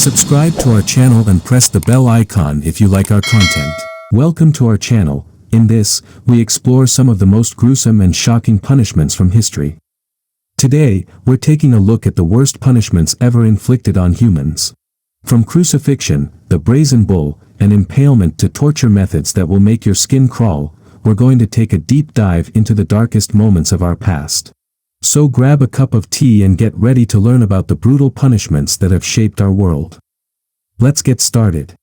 Subscribe to our channel and press the bell icon if you like our content. Welcome to our channel. In this, we explore some of the most gruesome and shocking punishments from history. Today, we're taking a look at the worst punishments ever inflicted on humans. From crucifixion, the Brazen Bull, and impalement to torture methods that will make your skin crawl, we're going to take a deep dive into the darkest moments of our past. So grab a cup of tea and get ready to learn about the brutal punishments that have shaped our world. Let's get started.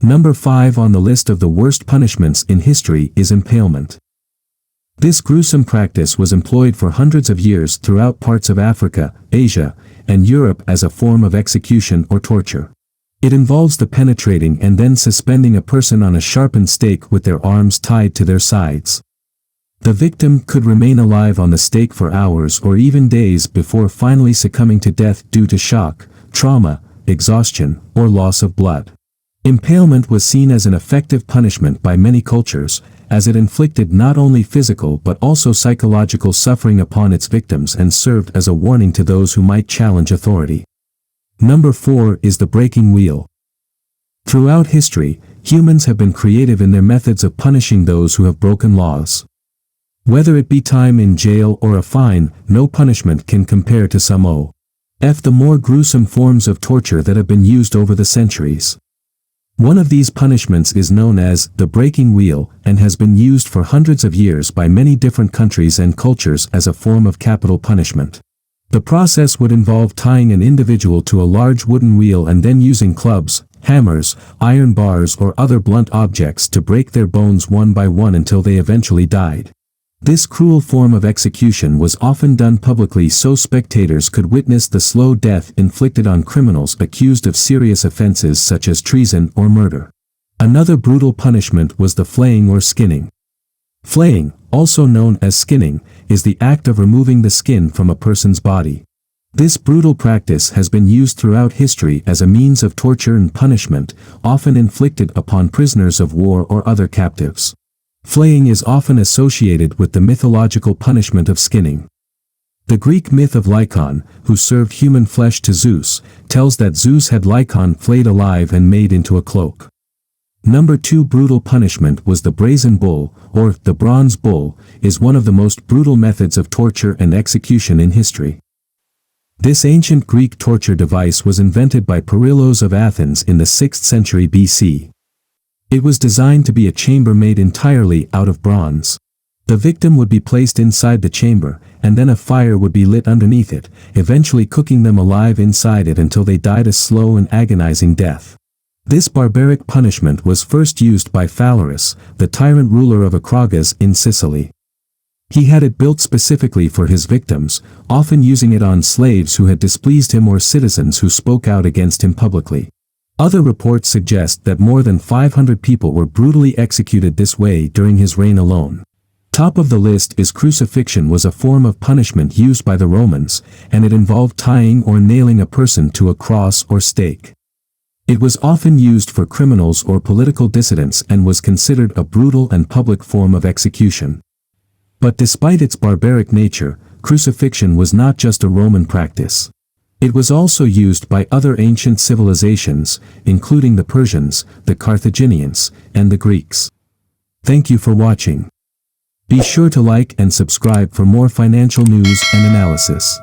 Number 5 on the list of the worst punishments in history is impalement. This gruesome practice was employed for hundreds of years throughout parts of Africa, Asia, and Europe as a form of execution or torture. It involves the penetrating and then suspending a person on a sharpened stake with their arms tied to their sides. The victim could remain alive on the stake for hours or even days before finally succumbing to death due to shock, trauma, exhaustion, or loss of blood. Impalement was seen as an effective punishment by many cultures, as it inflicted not only physical but also psychological suffering upon its victims and served as a warning to those who might challenge authority. Number 4 is the breaking wheel. Throughout history, humans have been creative in their methods of punishing those who have broken laws. Whether it be time in jail or a fine, no punishment can compare to some of the more gruesome forms of torture that have been used over the centuries. One of these punishments is known as the breaking wheel and has been used for hundreds of years by many different countries and cultures as a form of capital punishment. The process would involve tying an individual to a large wooden wheel and then using clubs, hammers, iron bars or other blunt objects to break their bones one by one until they eventually died. This cruel form of execution was often done publicly so spectators could witness the slow death inflicted on criminals accused of serious offenses such as treason or murder. Another brutal punishment was the flaying or skinning. Flaying, also known as skinning, is the act of removing the skin from a person's body. This brutal practice has been used throughout history as a means of torture and punishment, often inflicted upon prisoners of war or other captives. Flaying is often associated with the mythological punishment of skinning. The Greek myth of Lycaon, who served human flesh to Zeus, tells that Zeus had Lycaon flayed alive and made into a cloak. Number 2 brutal punishment was the Brazen Bull, or the Bronze Bull, is one of the most brutal methods of torture and execution in history. This ancient Greek torture device was invented by Perillos of Athens in the 6th century BC. It was designed to be a chamber made entirely out of bronze. The victim would be placed inside the chamber, and then a fire would be lit underneath it, eventually cooking them alive inside it until they died a slow and agonizing death. This barbaric punishment was first used by Phalaris, the tyrant ruler of Acragas in Sicily. He had it built specifically for his victims, often using it on slaves who had displeased him or citizens who spoke out against him publicly. Other reports suggest that more than 500 people were brutally executed this way during his reign alone. Top of the list is crucifixion was a form of punishment used by the Romans, and it involved tying or nailing a person to a cross or stake. It was often used for criminals or political dissidents and was considered a brutal and public form of execution. But despite its barbaric nature, crucifixion was not just a Roman practice. It was also used by other ancient civilizations, including the Persians, the Carthaginians, and the Greeks. Thank you for watching. Be sure to like and subscribe for more financial news and analysis.